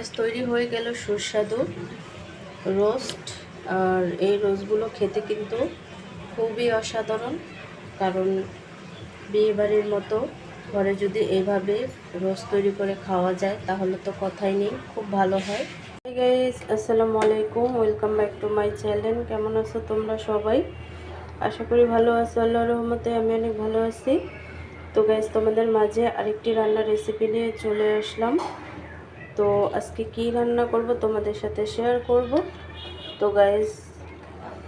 Guys তৈরি হয়ে গেল সুস্বাদু রোস্ট। আর এই রোস্টগুলো খেতে কিন্তু খুবই অসাধারণ, কারণ বিয়েবাড়ির মতো ঘরে যদি এইভাবে রোস্ট তৈরি করে খাওয়া যায় তাহলে তো কথাই নেই, খুব ভালো হয়। হাই গাইস, আসসালামু আলাইকুম, welcome back to my channel. কেমন আছো তোমরা সবাই? আশা করি ভালো আছো, আল্লাহর রহমতে আমি অনেক ভালো আছি। তো গাইস, তোমাদের মাঝে আরেকটি রান্নার রেসিপি নিয়ে চলে আসলাম। তো আজকে কি রান্না করব তোমাদের সাথে শেয়ার করব। তো গাইস,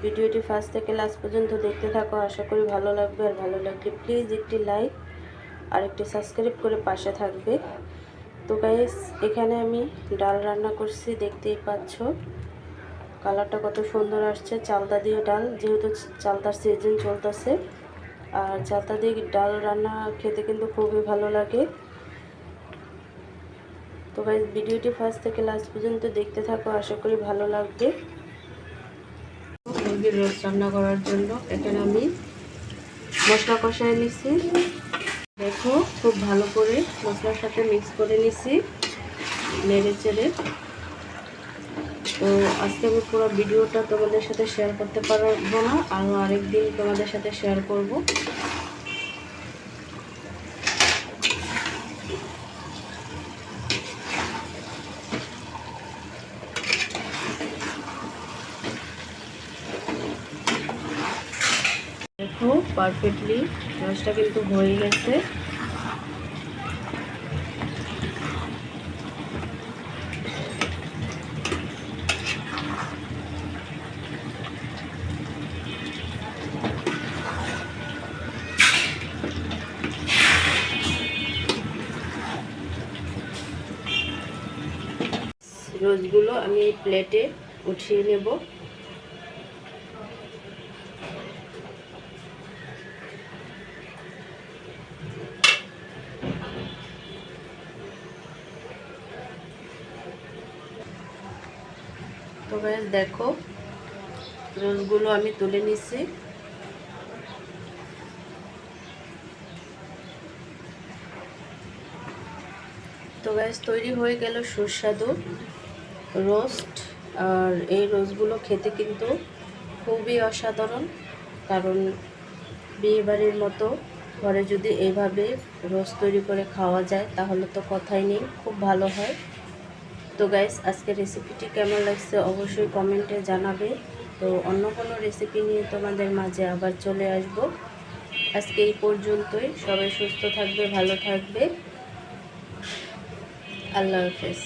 ভিডিওটি ফার্স্ট থেকে লাস্ট পর্যন্ত দেখতে থাকো, আশা করি ভালো লাগবে। আর ভালো লাগলে প্লিজ একটি লাইক আর একটি সাবস্ক্রাইব করে পাশে থাকবে। তো গাইস, এখানে আমি ডাল রান্না করছি, দেখতেই পাচ্ছ কালারটা কত সুন্দর আসছে। চালতা দিয়ে ডাল, যেহেতু চালতার সিজন চলতেছে, আর চালতা দিয়ে ডাল রান্না খেতে কিন্তু খুবই ভালো লাগে। তো গাইস, ভিডিওটি ফার্স্ট থেকে লাস্ট পর্যন্ত দেখতে থাকো, আশা করি ভালো লাগবে। মুরগির রোস্ট রান্না করার জন্য এখানে আমি মশলা কষায় নিছি। দেখো, খুব ভালো করে মশলার সাথে মিক্স করে নিছি, নেড়ে চেড়ে। তো আজকে আমি পুরো ভিডিওটা তোমাদের সাথে শেয়ার করতে পারবো না, আরও আরেকদিন তোমাদের সাথে শেয়ার করব। দেখো, পারফেক্টলি রোস্টটা কিন্তু হয়ে গেছে। রোস্টগুলো আমি প্লেটে উঠিয়ে নেব। তো গাইস, দেখো রোস্টগুলো আমি তুলে নিচ্ছি। তো গাইস, তৈরি হয়ে গেল সুস্বাদু রোস্ট। আর এই রোস্টগুলো খেতে কিন্তু খুবই অসাধারণ, কারণ বিয়েবাড়ির মতো ঘরে যদি এইভাবে রোস্ট তৈরি করে খাওয়া যায় তাহলে তো কথাই নেই, খুব ভালো হয়। তো গাইস, আজকের রেসিপিটি কেমন লাগছে অবশ্যই কমেন্টে জানাবে। তো অন্য কোনো রেসিপি নিয়ে তোমাদের মাঝে আবার চলে আসব। আজকে এই পর্যন্তই। সবাই সুস্থ থাকবে, ভালো থাকবে। আল্লাহ হাফেজ।